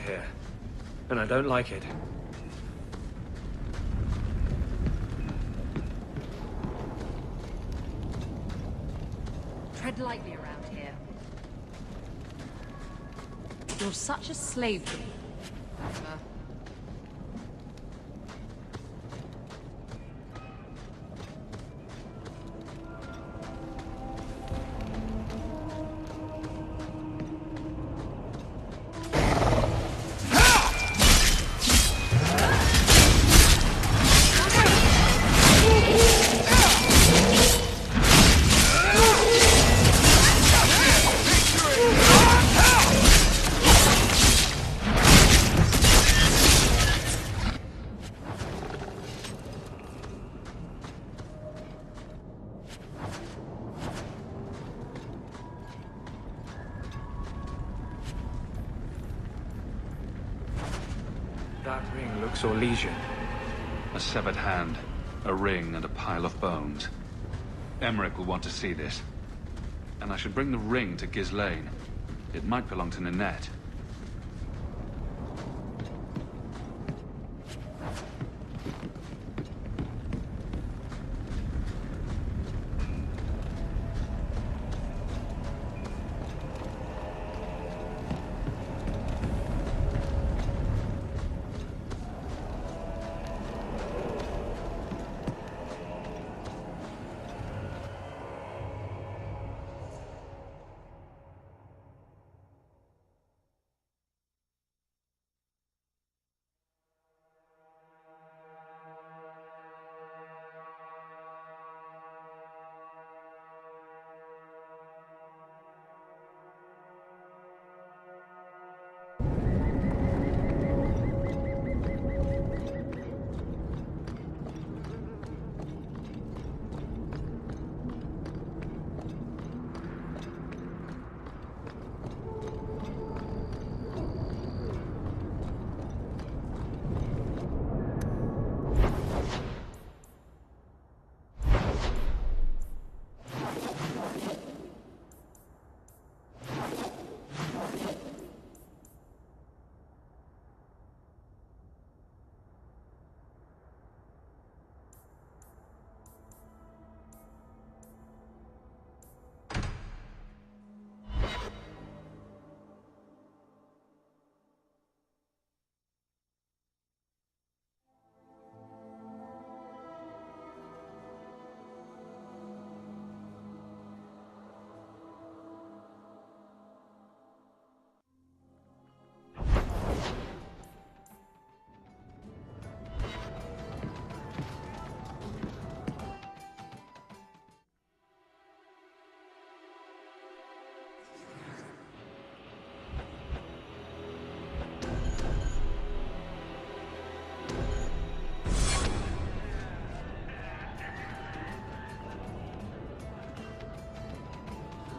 here, and I don't like it. Tread lightly around here. You're such a slave to me. That ring looks Orlesian. A severed hand, a ring, and a pile of bones. Emmerich will want to see this. And I should bring the ring to Ghislaine. It might belong to Ninette.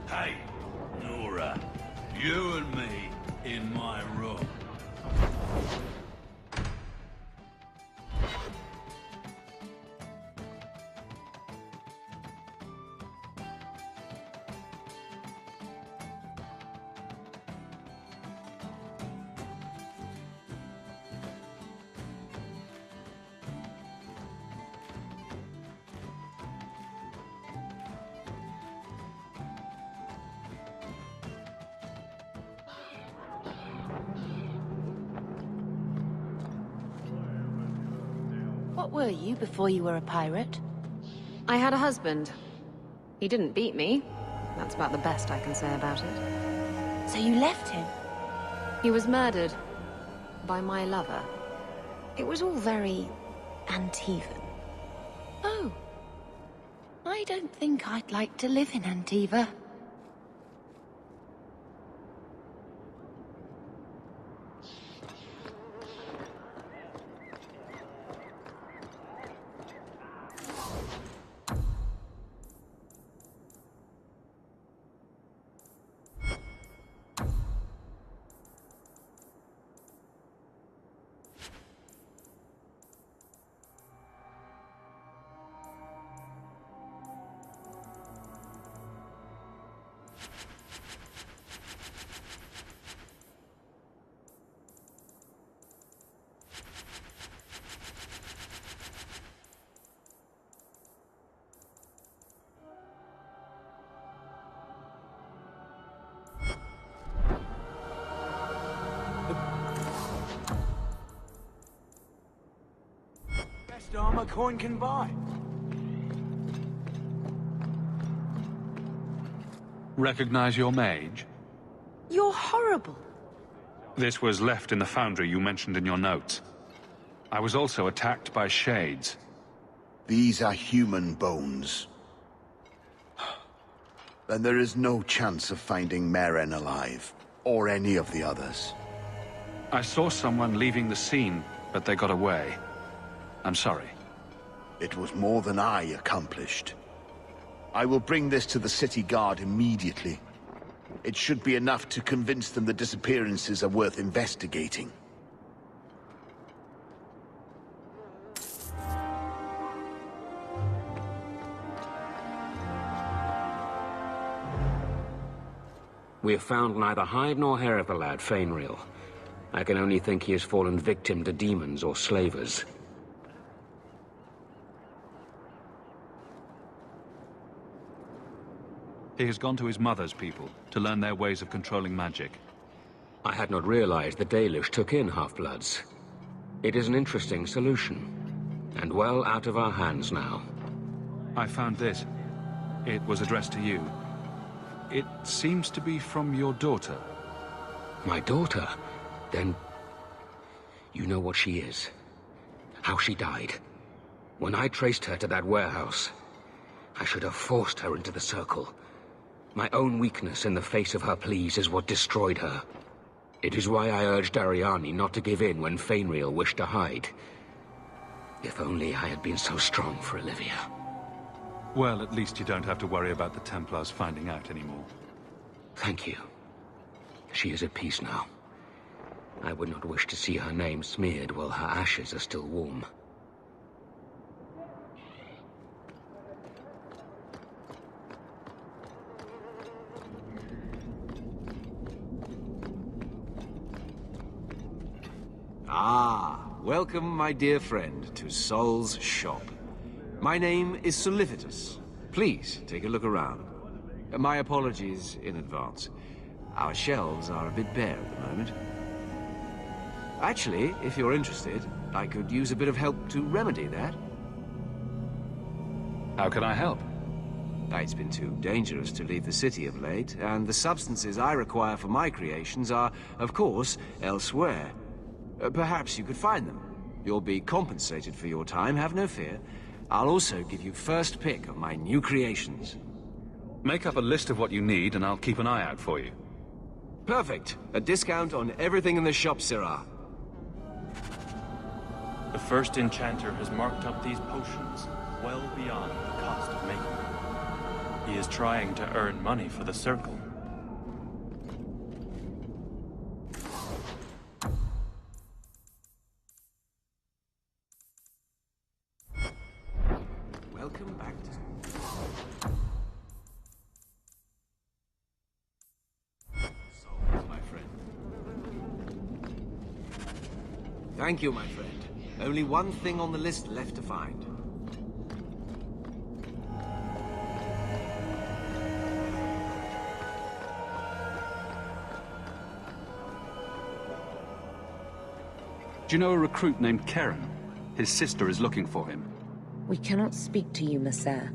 Hey, Nora, you and me in my room. What were you before you were a pirate? I had a husband. He didn't beat me. That's about the best I can say about it. So you left him? He was murdered by my lover. It was all very Antivan. Oh. I don't think I'd like to live in Antiva. best armor coin can buy. Recognize your mage? You're horrible. This was left in the foundry you mentioned in your notes. I was also attacked by shades. These are human bones. Then there is no chance of finding Meren alive, or any of the others. I saw someone leaving the scene, but they got away. I'm sorry. It was more than I accomplished. I will bring this to the city guard immediately. It should be enough to convince them the disappearances are worth investigating. We have found neither hide nor hair of the lad, Fainreal. I can only think he has fallen victim to demons or slavers. He has gone to his mother's people to learn their ways of controlling magic. I had not realized the Dalish took in half-bloods. It is an interesting solution, and well out of our hands now. I found this. It was addressed to you. It seems to be from your daughter. My daughter? Then... you know what she is. How she died. When I traced her to that warehouse, I should have forced her into the circle. My own weakness in the face of her pleas is what destroyed her. It is why I urged Ariani not to give in when Fainreal wished to hide. If only I had been so strong for Olivia. Well, at least you don't have to worry about the Templars finding out anymore. Thank you. She is at peace now. I would not wish to see her name smeared while her ashes are still warm. Ah, welcome, my dear friend, to Sol's shop. My name is Solivitus. Please, take a look around. My apologies in advance. Our shelves are a bit bare at the moment. Actually, if you're interested, I could use a bit of help to remedy that. How can I help? It's been too dangerous to leave the city of late, and the substances I require for my creations are, of course, elsewhere. Perhaps you could find them. You'll be compensated for your time, have no fear. I'll also give you first pick of my new creations. Make up a list of what you need, and I'll keep an eye out for you. Perfect. A discount on everything in the shop, Sirrah. The first enchanter has marked up these potions well beyond the cost of making them. He is trying to earn money for the Circle. Welcome back to... Souls, my friend. Thank you, my friend. Only one thing on the list left to find. Do you know a recruit named Keren? His sister is looking for him. We cannot speak to you, Messer.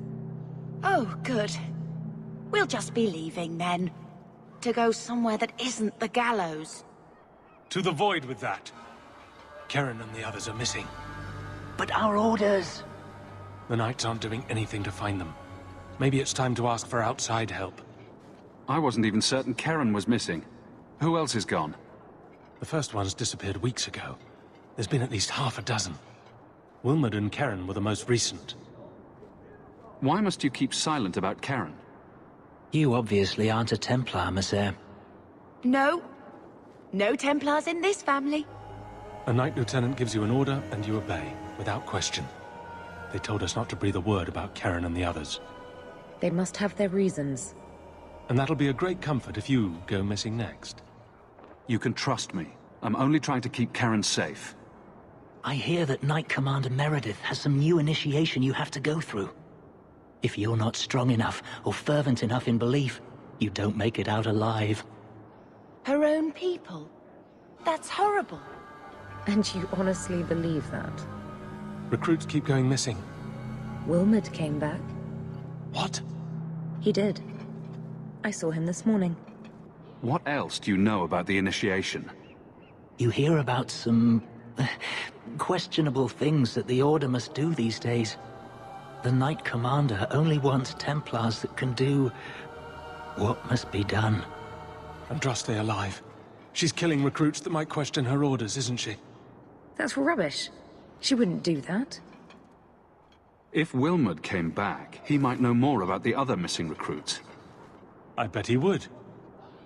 Oh, good. We'll just be leaving then. To go somewhere that isn't the gallows. To the void with that. Keren and the others are missing. But our orders... The Knights aren't doing anything to find them. Maybe it's time to ask for outside help. I wasn't even certain Keren was missing. Who else is gone? The first ones disappeared weeks ago. There's been at least half a dozen. Wilmod and Keren were the most recent. Why must you keep silent about Keren? You obviously aren't a Templar, Messer. No. No Templars in this family. A Knight Lieutenant gives you an order, and you obey, without question. They told us not to breathe a word about Keren and the others. They must have their reasons. And that'll be a great comfort if you go missing next. You can trust me. I'm only trying to keep Keren safe. I hear that Knight Commander Meredith has some new initiation you have to go through. If you're not strong enough or fervent enough in belief, you don't make it out alive. Her own people? That's horrible. And you honestly believe that? Recruits keep going missing. Wilmord came back. What? He did. I saw him this morning. What else do you know about the initiation? You hear about some questionable things that the Order must do these days. The Knight Commander only wants Templars that can do what must be done. Andraste alive. She's killing recruits that might question her orders, isn't she? That's rubbish. She wouldn't do that. If Wilmord came back, he might know more about the other missing recruits. I bet he would.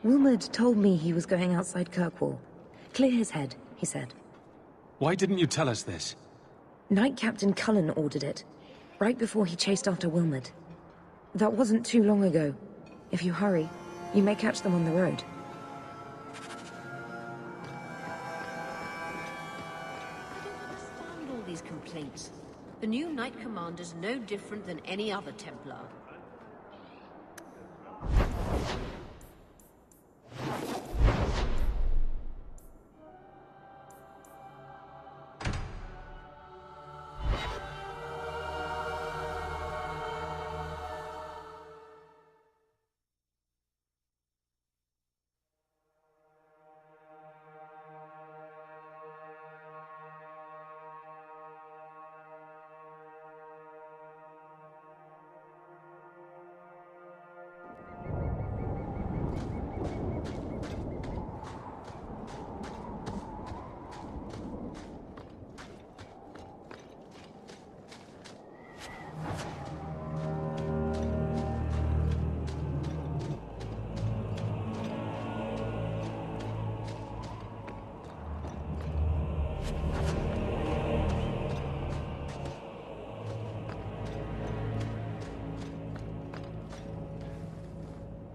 Wilmord told me he was going outside Kirkwall. Clear his head, he said. Why didn't you tell us this? Knight Captain Cullen ordered it, right before he chased after Wilmord. That wasn't too long ago. If you hurry, you may catch them on the road. All these complaints. The new Knight Commander's no different than any other Templar.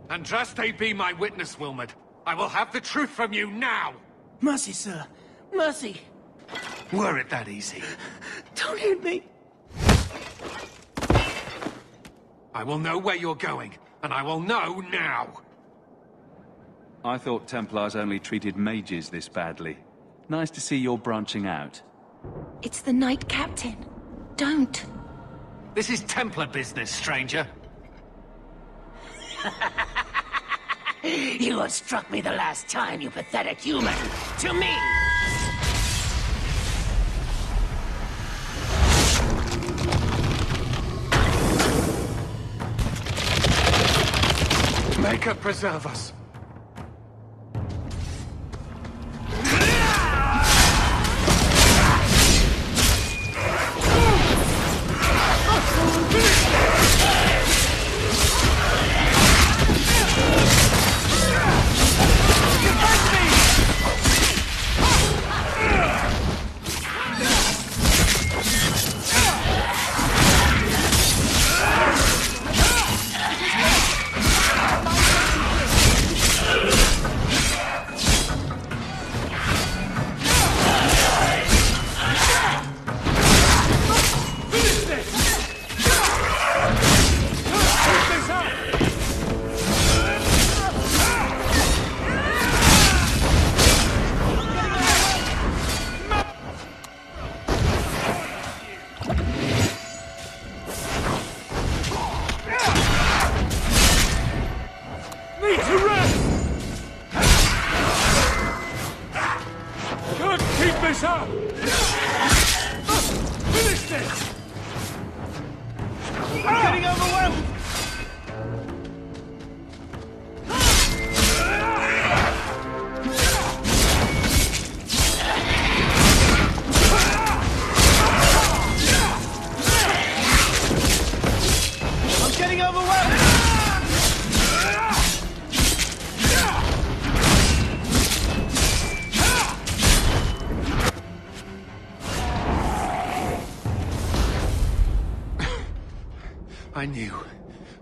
Andraste be my witness, Wilmord. I will have the truth from you now! Mercy, sir. Mercy! Were it that easy? Don't hit me! I will know where you're going, and I will know now! I thought Templars only treated mages this badly. Nice to see you're branching out. It's the Knight Captain. Don't. This is Templar business, stranger. You outstruck me the last time, you pathetic human! To me! Maker preserve us.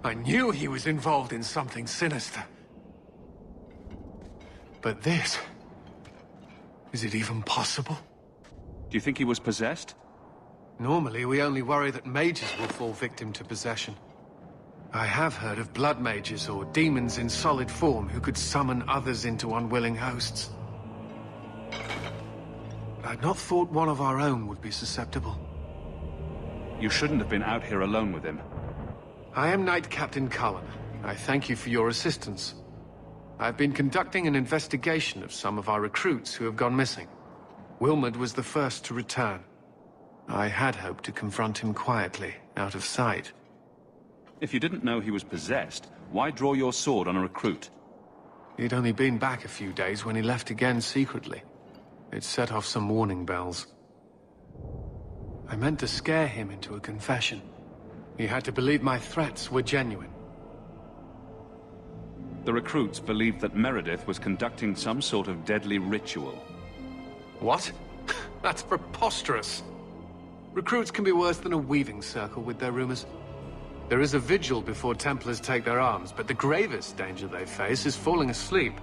I knew he was involved in something sinister. But this... is it even possible? Do you think he was possessed? Normally, we only worry that mages will fall victim to possession. I have heard of blood mages or demons in solid form who could summon others into unwilling hosts. I'd not thought one of our own would be susceptible. You shouldn't have been out here alone with him. I am Knight Captain Cullen. I thank you for your assistance. I've been conducting an investigation of some of our recruits who have gone missing. Wilmot was the first to return. I had hoped to confront him quietly, out of sight. If you didn't know he was possessed, why draw your sword on a recruit? He'd only been back a few days when he left again secretly. It set off some warning bells. I meant to scare him into a confession. He had to believe my threats were genuine. The recruits believed that Meredith was conducting some sort of deadly ritual. What? That's preposterous. Recruits can be worse than a weaving circle with their rumors. There is a vigil before Templars take their arms, but the gravest danger they face is falling asleep.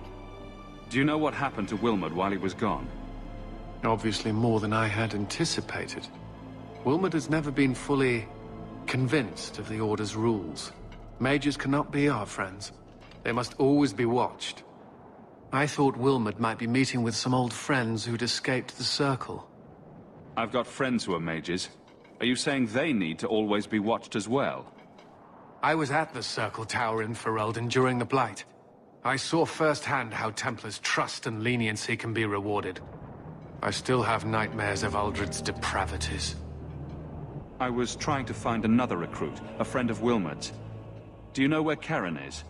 Do you know what happened to Wilmot while he was gone? Obviously more than I had anticipated. Wilmot has never been fully convinced of the Order's rules. Mages cannot be our friends. They must always be watched. I thought Wilmot might be meeting with some old friends who'd escaped the Circle. I've got friends who are mages. Are you saying they need to always be watched as well? I was at the Circle Tower in Ferelden during the Blight. I saw firsthand how Templars' trust and leniency can be rewarded. I still have nightmares of Uldred's depravities. I was trying to find another recruit, a friend of Wilmot's. Do you know where Karen is?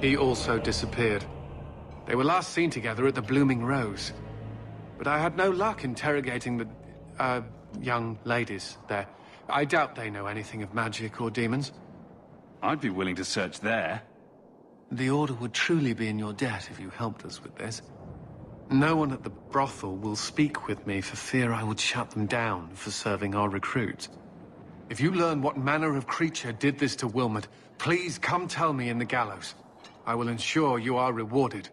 He also disappeared. They were last seen together at the Blooming Rose. But I had no luck interrogating the, young ladies there. I doubt they know anything of magic or demons. I'd be willing to search there. The Order would truly be in your debt if you helped us with this. No one at the brothel will speak with me for fear I would shut them down for serving our recruits. If you learn what manner of creature did this to Wilmot, please come tell me in the gallows. I will ensure you are rewarded.